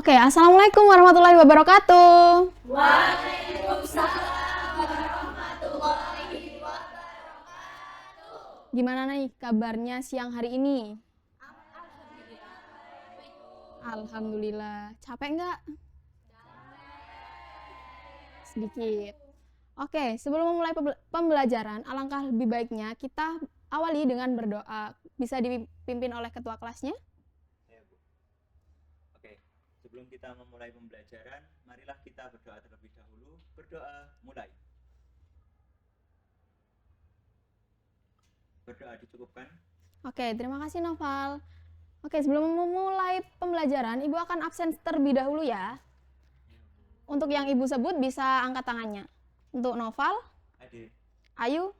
Oke, Assalamualaikum warahmatullahi wabarakatuh. Waalaikumsalam warahmatullahi wabarakatuh. Gimana nih kabarnya siang hari ini? Alhamdulillah. Capek nggak? Sedikit. Oke, sebelum memulai pembelajaran, alangkah lebih baiknya kita awali dengan berdoa. Bisa dipimpin oleh ketua kelasnya? Ya, Bu. Oke, sebelum kita memulai pembelajaran, marilah kita berdoa terlebih dahulu. Berdoa, mulai. Berdoa dicukupkan. Oke, terima kasih Noval. Oke, sebelum memulai pembelajaran, Ibu akan absen terlebih dahulu ya. Untuk yang Ibu sebut bisa angkat tangannya. Untuk Noval, Hadir. Ayu,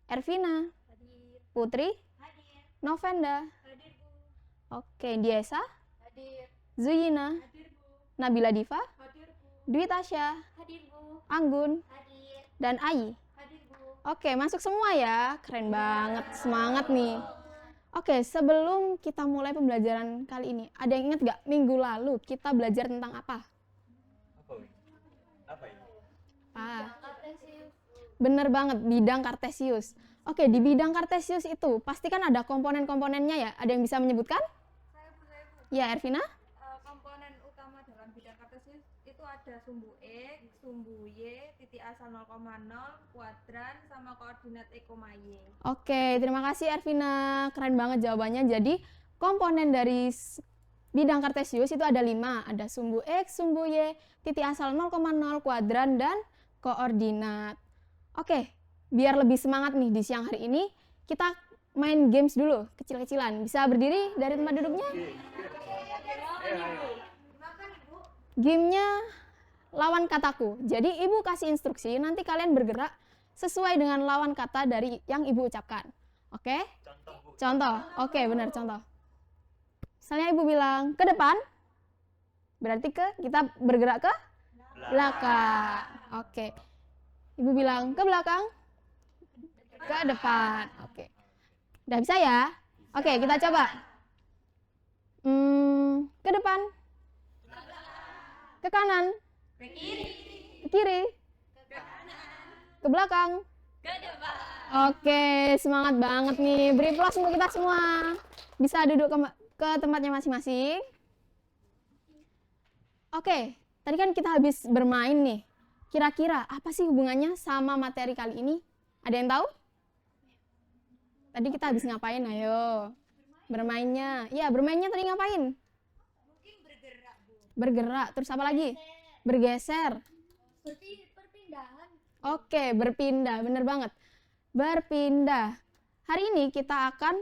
Ervina, Hadir. Putri, Hadir. Novenda. Hadir, Bu. Oke, Diesa, Hadir. Zuyina, Hadir, Bu. Nabila Diva, Hadir, Bu. Dwi Tasya, Hadir, Bu. Anggun, Hadir. dan Ayi. Hadir, Bu. Oke, masuk semua ya. Keren banget, semangat nih. Oke, sebelum kita mulai pembelajaran kali ini, ada yang ingat gak minggu lalu kita belajar tentang apa? Apa ini? Apa ini? Kartesius. Bener banget, bidang Kartesius. Oke, di bidang Kartesius itu pasti kan ada komponen-komponennya ya. Ada yang bisa menyebutkan? Saya, Bu. Ya, Ervina? Komponen utama dalam bidang kartesius itu ada sumbu X, sumbu Y, titik asal 0,0, kuadran, sama koordinat E, Y. Oke, terima kasih Ervina. Keren banget jawabannya. Jadi, komponen dari bidang Kartesius itu ada 5. Ada sumbu X, sumbu Y, titik asal 0,0, kuadran, dan koordinat. Oke, biar lebih semangat nih di siang hari ini, kita main games dulu, kecil-kecilan. Bisa berdiri dari tempat duduknya? Gamenya lawan kataku. Jadi Ibu kasih instruksi, nanti kalian bergerak sesuai dengan lawan kata dari yang Ibu ucapkan. Oke? Contoh, Bu. Contoh. Oke, benar contoh. Misalnya Ibu bilang ke depan, berarti kita bergerak ke belakang. Oke. Ibu bilang ke belakang, ke depan. Oke. Udah bisa ya? Oke, kita coba. Ke depan, ke kanan, Ke kiri, ke kiri, ke kanan, ke belakang. ke depan. Oke, semangat banget nih. Beri plus untuk kita semua. Bisa duduk ke tempatnya masing-masing. Oke, tadi kan kita habis bermain nih. Kira-kira apa sih hubungannya sama materi kali ini? Ada yang tahu? Tadi kita habis ngapain? Ayo. Bermainnya. Iya, bermainnya tadi ngapain? Mungkin bergerak, Bu. Bergerak. Terus apa lagi? Bergeser. Perpindahan. Oke, berpindah. Bener banget. Berpindah. Hari ini kita akan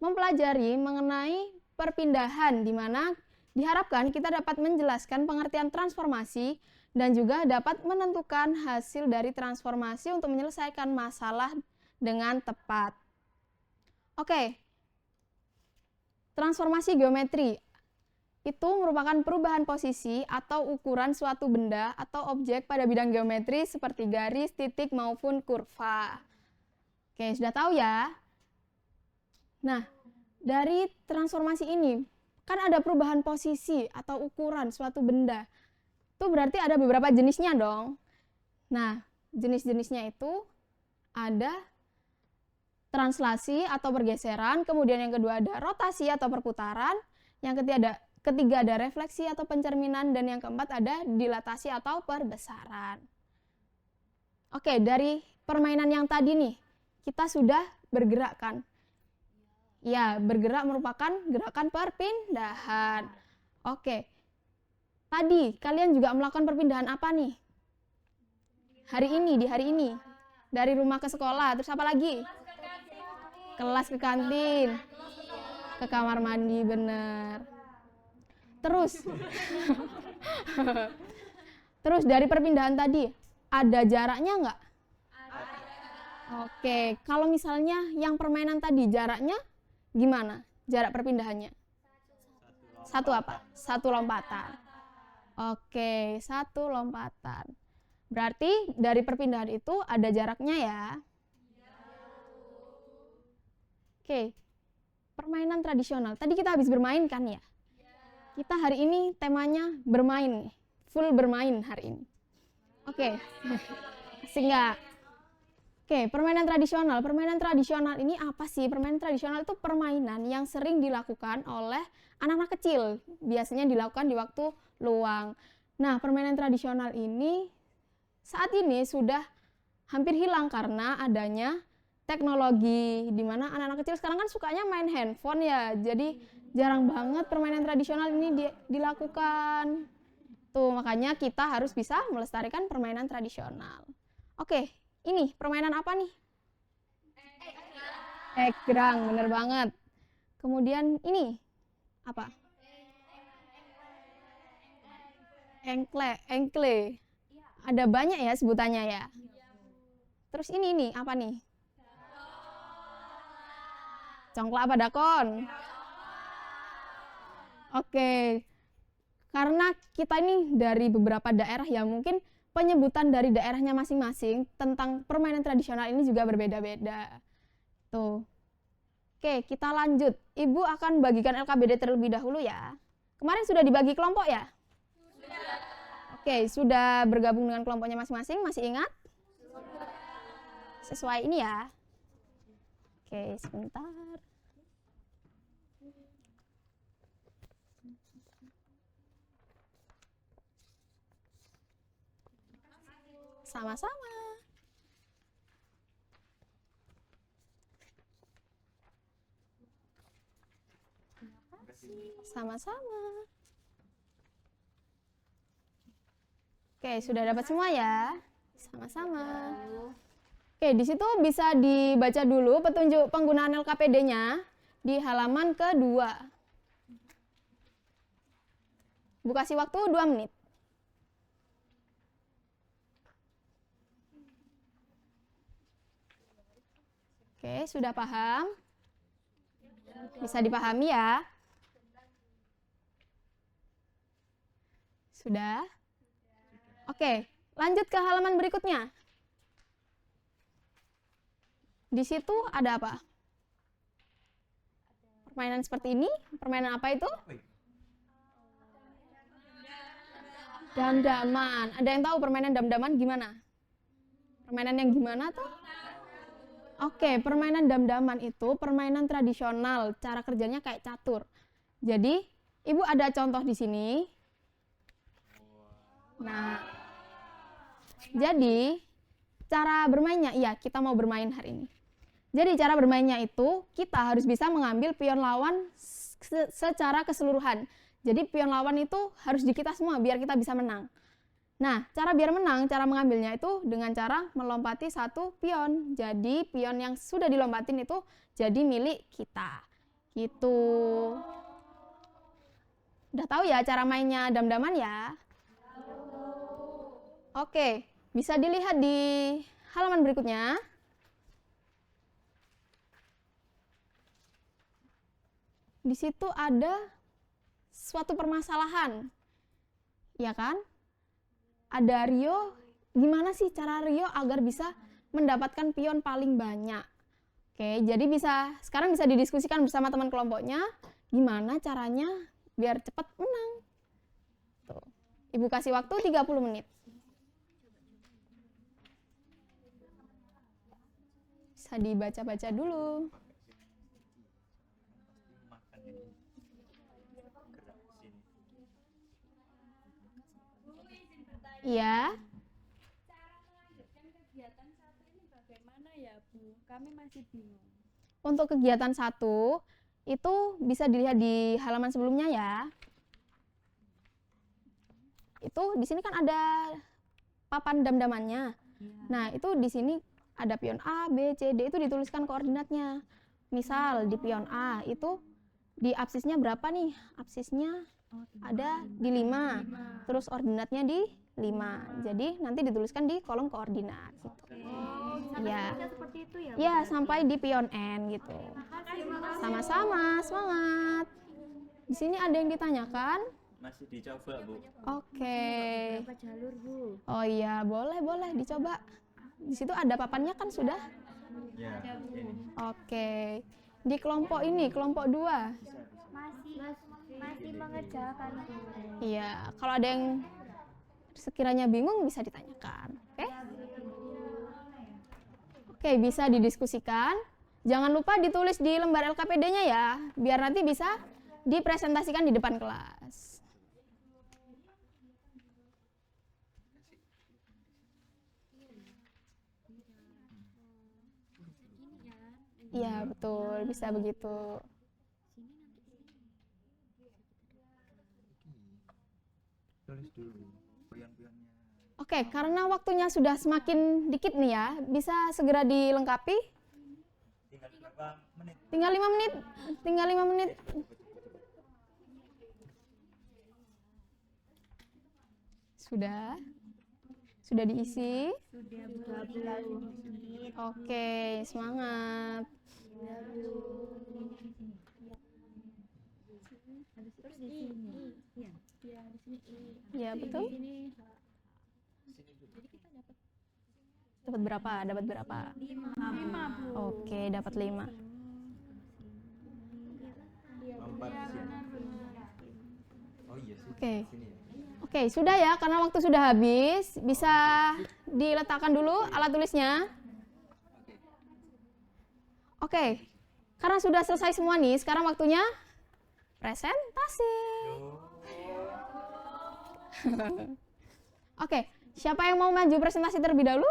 mempelajari mengenai perpindahan, di mana diharapkan kita dapat menjelaskan pengertian transformasi dan juga dapat menentukan hasil dari transformasi untuk menyelesaikan masalah dengan tepat. Oke, transformasi geometri itu merupakan perubahan posisi atau ukuran suatu benda atau objek pada bidang geometri seperti garis, titik, maupun kurva. Oke, sudah tahu ya? Nah, dari transformasi ini, kan ada perubahan posisi atau ukuran suatu benda. Itu berarti ada beberapa jenisnya dong. Nah, jenis-jenisnya itu ada translasi atau pergeseran, kemudian yang kedua ada rotasi atau perputaran, yang ketiga ada refleksi atau pencerminan, dan yang keempat ada dilatasi atau perbesaran. Oke, dari permainan yang tadi nih, kita sudah bergerak kan? Ya, bergerak merupakan gerakan perpindahan. Oke, tadi kalian juga melakukan perpindahan apa nih? Di hari ini. Dari rumah ke sekolah, terus apa lagi? Kelas ke kantin, ke kamar mandi, bener. Terus dari perpindahan tadi, ada jaraknya nggak? Oke, kalau misalnya yang permainan tadi jaraknya gimana? Jarak perpindahannya? Satu apa? Satu lompatan. Oke, satu lompatan. Berarti dari perpindahan itu ada jaraknya ya? Oke, permainan tradisional. Tadi kita habis bermain kan ya? Kita hari ini temanya bermain nih. Full bermain hari ini. Oke. Asik nggak? Oke, permainan tradisional. Permainan tradisional ini apa sih? Permainan tradisional itu permainan yang sering dilakukan oleh anak-anak kecil. Biasanya dilakukan di waktu luang. Nah, permainan tradisional ini saat ini sudah hampir hilang karena adanya teknologi, di mana anak-anak kecil sekarang kan sukanya main handphone ya. Jadi jarang banget permainan tradisional ini dilakukan. Tuh, makanya kita harus bisa melestarikan permainan tradisional. Oke, ini permainan apa nih? Egrang, bener banget. Kemudian ini apa? Engkle. Ada banyak ya sebutannya ya. Terus ini nih, apa nih? Congklak apa dakon? Oke. Karena kita ini dari beberapa daerah ya, mungkin penyebutan dari daerahnya masing-masing tentang permainan tradisional ini juga berbeda-beda. Tuh. Oke, kita lanjut. Ibu akan bagikan LKBD terlebih dahulu ya. Kemarin sudah dibagi kelompok ya? Oke, sudah bergabung dengan kelompoknya masing-masing, masih ingat? Sesuai ini ya. Oke, sebentar. Sama-sama. Sama-sama. Oke, sudah dapat semua ya? Sama-sama. Oke, di situ bisa dibaca dulu petunjuk penggunaan LKPD-nya di halaman kedua. Bu kasih waktu 2 menit. Oke, sudah paham? Bisa dipahami ya? Sudah? Oke, lanjut ke halaman berikutnya. Di situ ada apa? Permainan seperti ini. Permainan apa itu? Dam-daman. Ada yang tahu permainan dam-daman gimana? Permainan yang gimana tuh? Oke, permainan dam-daman itu permainan tradisional. Cara kerjanya kayak catur. Jadi, Ibu ada contoh di sini. Nah, jadi cara bermainnya, iya kita mau bermain hari ini. Jadi cara bermainnya itu kita harus bisa mengambil pion lawan secara keseluruhan. Jadi pion lawan itu harus di kita semua biar kita bisa menang. Nah, cara biar menang, cara mengambilnya itu dengan cara melompati satu pion. Jadi pion yang sudah dilompatin itu jadi milik kita. Gitu. Udah tahu ya cara mainnya dam-daman ya? Oke, bisa dilihat di halaman berikutnya. Di situ ada suatu permasalahan, ya kan? Ada Rio, gimana sih cara Rio agar bisa mendapatkan pion paling banyak? Oke, jadi sekarang bisa didiskusikan bersama teman kelompoknya, gimana caranya biar cepat menang. Tuh. Ibu kasih waktu 30 menit. Bisa dibaca-baca dulu. Iya. Cara melanjutkan kegiatan satu ini bagaimana ya, Bu? Kami masih bingung. Untuk kegiatan 1 itu bisa dilihat di halaman sebelumnya ya. Itu di sini kan ada papan dam-damannya. Nah, itu di sini ada pion A, B, C, D itu dituliskan koordinatnya. Misal di pion A itu di absisnya berapa nih? Absisnya ada di 5. Terus ordinatnya di 5. Jadi nanti dituliskan di kolom koordinat gitu. Ya. Seperti itu ya. Ya, sampai di pion N gitu. Sama-sama, semangat. Di sini ada yang ditanyakan? Masih dicoba, Bu. Oke. Berapa jalur, Bu? Oh iya, boleh dicoba. Di situ ada papannya kan sudah? Ya, ini. Oke. Di kelompok ini, kelompok 2. Masih. Masih mengerjakan guru. Iya, kalau ada yang sekiranya bingung bisa ditanyakan. Oke? Oke, bisa didiskusikan. Jangan lupa ditulis di lembar LKPD-nya ya, biar nanti bisa dipresentasikan di depan kelas. Iya, betul, bisa begitu. Tulis dulu pion-pionnya. Oke, karena waktunya sudah semakin dikit nih ya, bisa segera dilengkapi. Tinggal berapa menit? Tinggal 5 menit. Tinggal 5 menit. Sudah? Sudah diisi? Sudah 12 menit. Oke, semangat. Terus di sini. Ya. Ya, di sini I. Ya, betul. Di sini H. Sini dulu. Jadi kita dapat Dapat berapa? Dapat berapa? 5, Bu. Oke, dapat 5. Iya, Lompat benar, sini. benar. Oh iya sih. Oke. Sini ya. Oke, sudah ya, karena waktu sudah habis. Bisa diletakkan dulu alat tulisnya. Oke, karena sudah selesai semua nih, sekarang waktunya presentasi. Oke, siapa yang mau maju presentasi terlebih dahulu?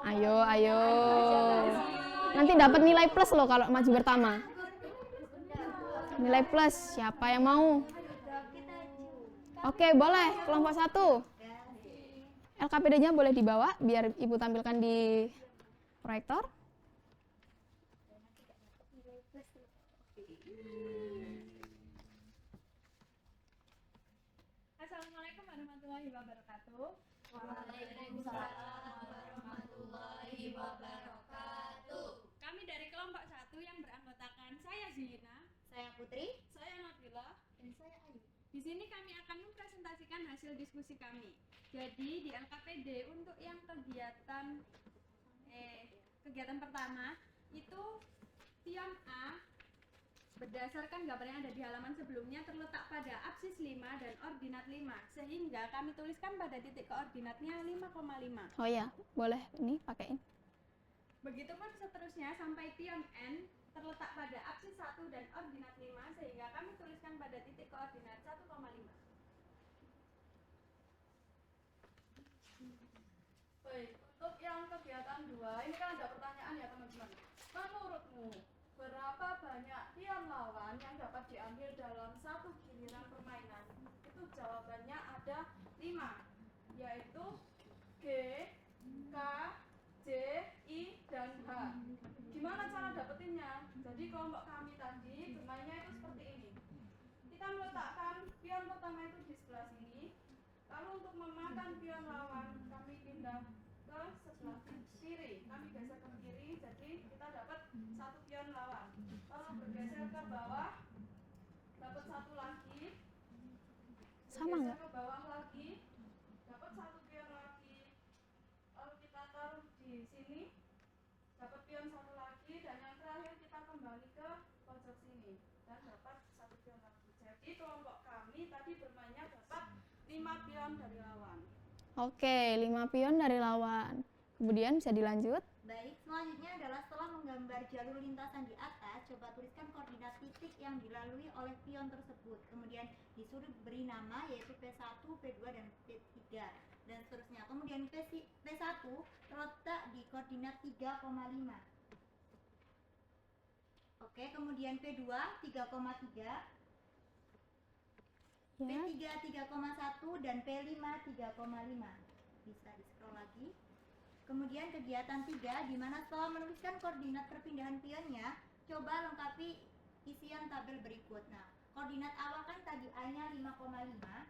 Ayo, ayo. Nanti dapat nilai plus loh kalau maju pertama. Nilai plus, siapa yang mau? Oke, boleh. Kelompok 1. LKPD-nya boleh dibawa biar Ibu tampilkan di proyektor. Assalamualaikum warahmatullahi wabarakatuh. Kami dari kelompok 1 yang beranggotakan saya Zina, Saya Putri. saya Nabila, Dan saya Ayu. di sini kami akan mempresentasikan hasil diskusi kami. Jadi di LKPD untuk yang kegiatan pertama itu pion A berdasarkan gambar yang ada di halaman sebelumnya terletak pada absis 5 dan ordinat 5, sehingga kami tuliskan pada titik koordinatnya 5,5. Oh ya, boleh ini pakaiin. Begitupun seterusnya sampai pion N terletak pada absis 1 dan ordinat 5, sehingga kami tuliskan pada titik koordinat 1,5. Baik, untuk yang kegiatan 2, ini kan ada pertanyaan ya teman-teman. Menurutmu, berapa banyak pion lawan yang dapat diambil dalam satu giliran permainan? Itu jawabannya ada 5, yaitu G, K, J, I, dan H. Gimana cara dapetinnya? Jadi kelompok kami tadi bermainnya itu seperti ini. Kita meletakkan pion pertama itu di sebelah sini. Lalu untuk memakan pion lawan, kami pindah ke sebelah kiri. Kami geser ke kiri, jadi kita dapat satu pion lawan. Lalu bergeser ke bawah, dapat satu lagi. Sama Bergeser nggak? ke bawah lagi, dapat satu pion lagi. Lalu kita taruh di sini, dapat pion satu lagi. Dan yang terakhir kita kembali ke pojok sini dan dapat satu pion lagi. Jadi kelompok kami tadi bermainnya dapat 5 pion dari lawan. Oke, 5 pion dari lawan. Kemudian bisa dilanjut. Baik, selanjutnya adalah setelah menggambar jalur lintasan di atas, coba tuliskan koordinat titik yang dilalui oleh pion tersebut. Kemudian disuruh beri nama yaitu P1, P2, dan P3 dan seterusnya. Kemudian P1 terletak di koordinat 3,5. Oke, kemudian P2 3,3, Ya. P3 3,1 dan P5 3,5. Bisa di-scroll lagi. Kemudian kegiatan 3 di mana setelah menuliskan koordinat perpindahan pionnya, coba lengkapi isian tabel berikut. Nah, koordinat awal kan tadi A-nya 5,5.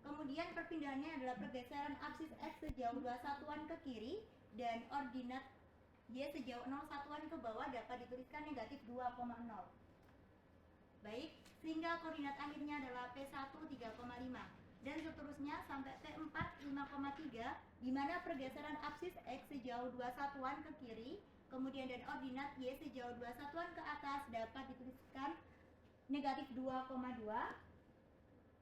Kemudian perpindahannya adalah pergeseran absis X sejauh 2 satuan ke kiri dan ordinat Y sejauh 0 satuan ke bawah dapat dituliskan negatif 2,0. Baik, sehingga koordinat akhirnya adalah P1 3,5 dan seterusnya sampai P4 5,3 di mana pergeseran absis X sejauh 2 satuan ke kiri, kemudian dan ordinat Y sejauh 2 satuan ke atas dapat dituliskan negatif 2,2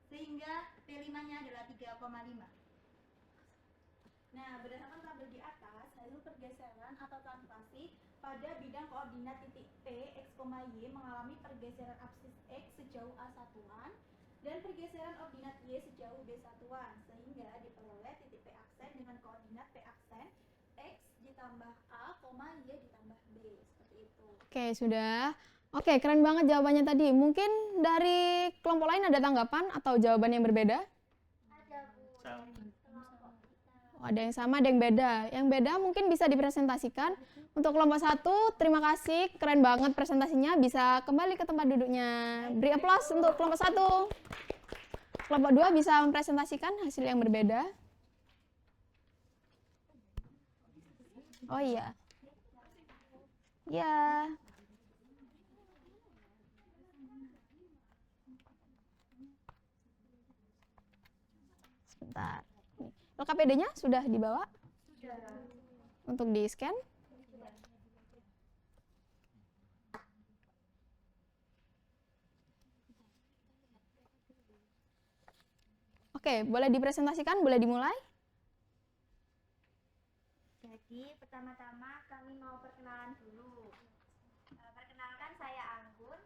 sehingga P5-nya adalah 3,5. Nah, berdasarkan tabel di atas, hasil pergeseran atau translasi pada bidang koordinat titik P, X, Y mengalami pergeseran absis X sejauh A1-an dan pergeseran ordinat Y sejauh B1-an, sehingga diperoleh titik P aksen dengan koordinat P aksen X ditambah A, Y ditambah B, seperti itu. Oke, sudah. Oke, keren banget jawabannya tadi. Mungkin dari kelompok lain ada tanggapan atau jawaban yang berbeda? Ada Bu, Sama. dari kelompok kita. Oh, ada yang sama, ada yang beda. Yang beda mungkin bisa dipresentasikan. Untuk kelompok 1, terima kasih. Keren banget presentasinya. Bisa kembali ke tempat duduknya. Beri aplaus untuk kelompok 1. Kelompok 2 bisa mempresentasikan hasil yang berbeda. Oh iya. Ya. Sebentar. LKPD-nya sudah dibawa? Untuk di-scan? Oke, boleh dipresentasikan, boleh dimulai? Jadi pertama-tama kami mau perkenalan dulu. Perkenalkan saya Anggun,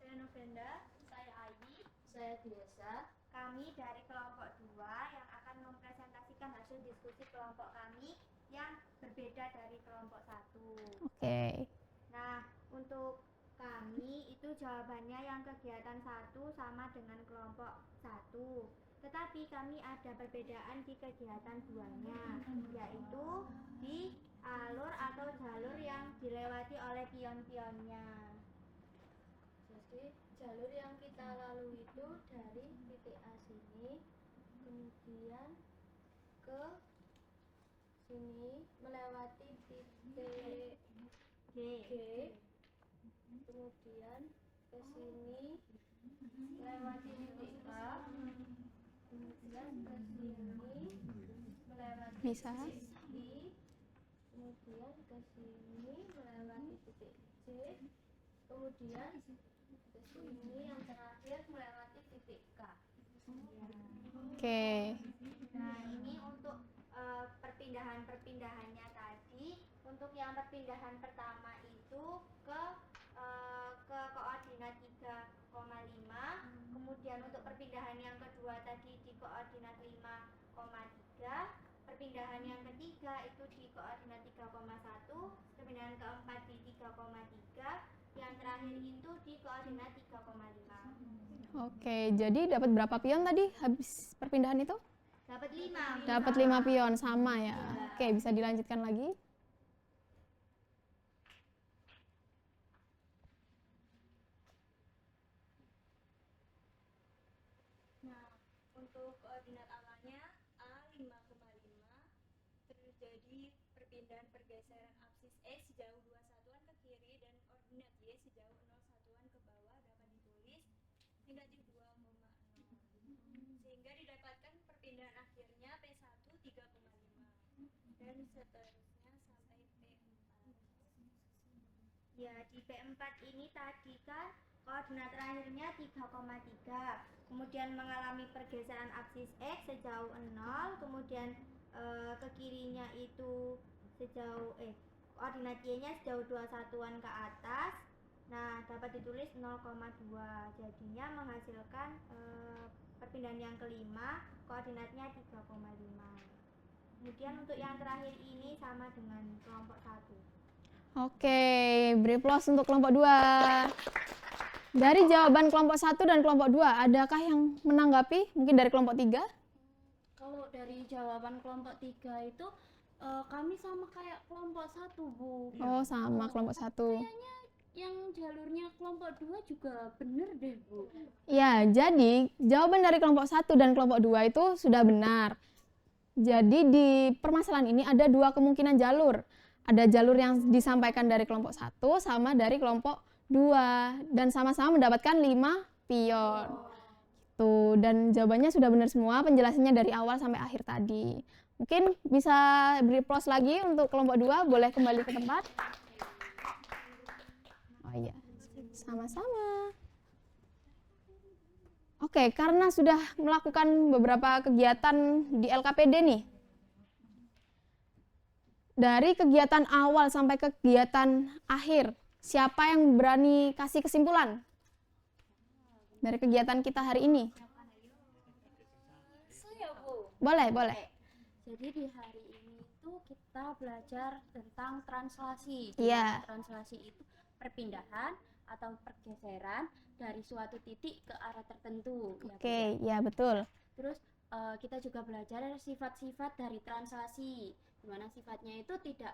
saya Novenda, saya Ayi, saya Biasa. Kami dari kelompok 2 yang akan mempresentasikan hasil diskusi kelompok kami yang berbeda dari kelompok 1. Oke. Nah, untuk kami itu jawabannya yang kegiatan 1 sama dengan kelompok 1. Tetapi kami ada perbedaan di kegiatan 2-nya, yaitu di alur atau jalur yang dilewati oleh pion-pionnya. Jadi jalur yang kita lalui itu dari titik A sini, kemudian ke sini melewati titik G. kemudian ke sini melewati titik A, kemudian ke sini melewati Bisa. titik I, kemudian ke sini melewati titik C, kemudian ke sini yang terakhir melewati titik K. Oke. Nah, ini untuk perpindahan-perpindahannya tadi. Untuk yang perpindahan pertama itu ke koordinat 3,5. Kemudian untuk perpindahan yang kedua tadi di koordinat 5,3. Perpindahan yang ketiga itu di koordinat 3,1. Perpindahan keempat di 3,3. Yang terakhir itu di koordinat 3,5. Oke, jadi dapat berapa pion tadi habis perpindahan itu? Dapat 5. Dapat 5 pion, sama ya. Oke, bisa dilanjutkan lagi. Nah, untuk koordinat awalnya A 5,5 terjadi perpindahan pergeseran absis X sejauh 2 satuan ke kiri dan ordinat Y sejauh 0 satuan ke bawah dapat ditulis negatif 2,0 sehingga didapatkan perpindahan akhirnya P1 3,5 dan seterusnya sampai P4. Ya, di P4 ini tadi kan koordinat terakhirnya 3,3. Kemudian mengalami pergeseran absis X sejauh 0, kemudian ke kirinya itu sejauh koordinat Y-nya sejauh 2 satuan ke atas. Nah, dapat ditulis 0,2. Jadinya menghasilkan perpindahan yang kelima, koordinatnya 3,5. Kemudian untuk yang terakhir ini sama dengan kelompok 1. Oke, beri aplaus untuk kelompok 2. Dari jawaban kelompok 1 dan kelompok 2, adakah yang menanggapi? Mungkin dari kelompok 3? Kalau dari jawaban kelompok 3 itu kami sama kayak kelompok 1, Bu. Oh, sama kelompok 1. Kayaknya yang jalurnya kelompok 2 juga bener deh, Bu. Ya, jadi jawaban dari kelompok 1 dan kelompok 2 itu sudah benar. Jadi di permasalahan ini ada 2 kemungkinan jalur. Ada jalur yang disampaikan dari kelompok 1 sama dari kelompok 2 dan sama-sama mendapatkan 5 pion. Tuh, dan jawabannya sudah benar semua, penjelasannya dari awal sampai akhir tadi. Mungkin bisa beri aplaus lagi untuk kelompok 2, boleh kembali ke tempat. Oh iya, sama-sama. Oke, karena sudah melakukan beberapa kegiatan di LKPD nih. Dari kegiatan awal sampai kegiatan akhir, siapa yang berani kasih kesimpulan dari kegiatan kita hari ini? Saya, Bu. Boleh, boleh. Jadi di hari ini itu kita belajar tentang translasi. Iya. Translasi itu perpindahan atau pergeseran dari suatu titik ke arah tertentu. Ya, Bu, ya. Oke, ya betul. Terus kita juga belajar sifat-sifat dari translasi, di mana sifatnya itu tidak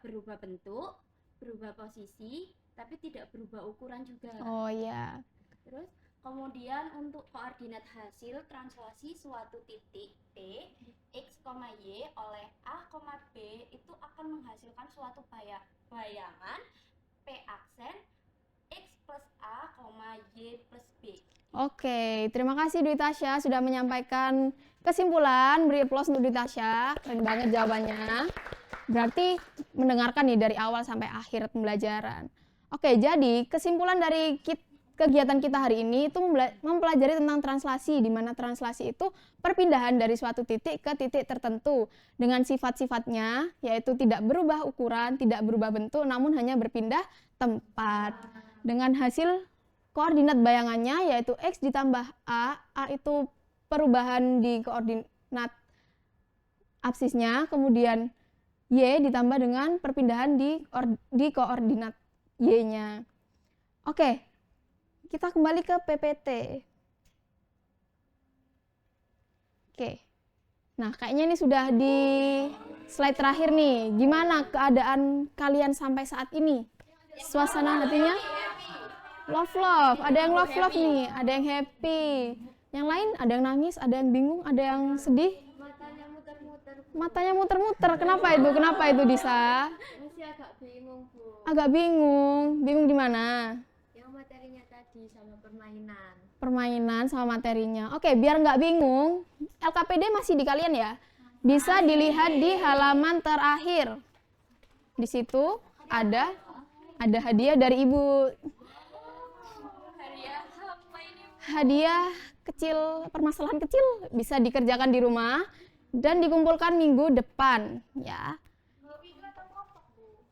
berubah bentuk, berubah posisi, tapi tidak berubah ukuran juga. Oh ya. Terus kemudian untuk koordinat hasil translasi suatu titik P, X, Y oleh A, B itu akan menghasilkan suatu bayangan P aksen X plus A, Y plus B. Oke, terima kasih Dwi Tasya sudah menyampaikan kesimpulan. Beri aplaus untuk Dwi Tasya, keren banget jawabannya. Berarti mendengarkan nih dari awal sampai akhir pembelajaran. Oke, jadi kesimpulan dari kegiatan kita hari ini itu mempelajari tentang translasi, di mana translasi itu perpindahan dari suatu titik ke titik tertentu dengan sifat-sifatnya, yaitu tidak berubah ukuran, tidak berubah bentuk, namun hanya berpindah tempat. Dengan hasil koordinat bayangannya yaitu X ditambah A itu perubahan di koordinat absisnya, kemudian Y ditambah dengan perpindahan di koordinat Y-nya. Oke, kita kembali ke PPT. Oke, nah kayaknya ini sudah di slide terakhir nih. Gimana keadaan kalian sampai saat ini? Suasana hatinya? Love, ada yang love nih, ada yang happy. Yang lain ada yang nangis, ada yang bingung, ada yang sedih. Matanya muter-muter. Matanya muter-muter, kenapa itu? Kenapa itu, Disa? Masih agak bingung, Bu. Agak bingung, bingung di mana? Yang materinya tadi sama permainan. Permainan sama materinya. Oke, biar nggak bingung, LKPD masih di kalian ya? Bisa dilihat di halaman terakhir. Di situ ada hadiah dari Ibu. Hadiah kecil, permasalahan kecil bisa dikerjakan di rumah dan dikumpulkan minggu depan ya.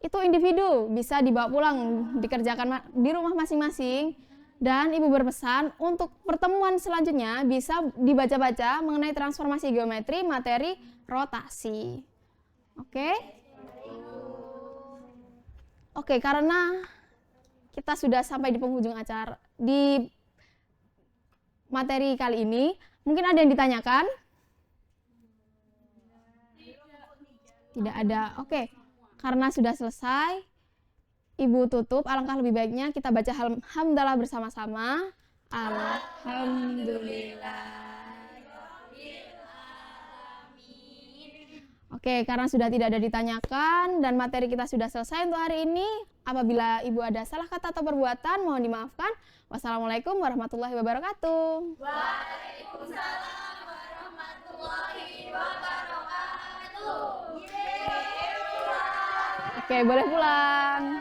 Itu individu, bisa dibawa pulang, dikerjakan di rumah masing-masing. Dan Ibu berpesan untuk pertemuan selanjutnya bisa dibaca-baca mengenai transformasi geometri materi rotasi. Oke? Oke, karena kita sudah sampai di penghujung acara di materi kali ini, mungkin ada yang ditanyakan? Tidak ada. Oke, karena sudah selesai, Ibu tutup. Alangkah lebih baiknya kita baca hamdalah bersama-sama. Alhamdulillah. Oke, karena sudah tidak ada ditanyakan dan materi kita sudah selesai untuk hari ini. Apabila Ibu ada salah kata atau perbuatan, mohon dimaafkan. Wassalamualaikum warahmatullahi wabarakatuh. Waalaikumsalam warahmatullahi wabarakatuh. Oke, boleh pulang.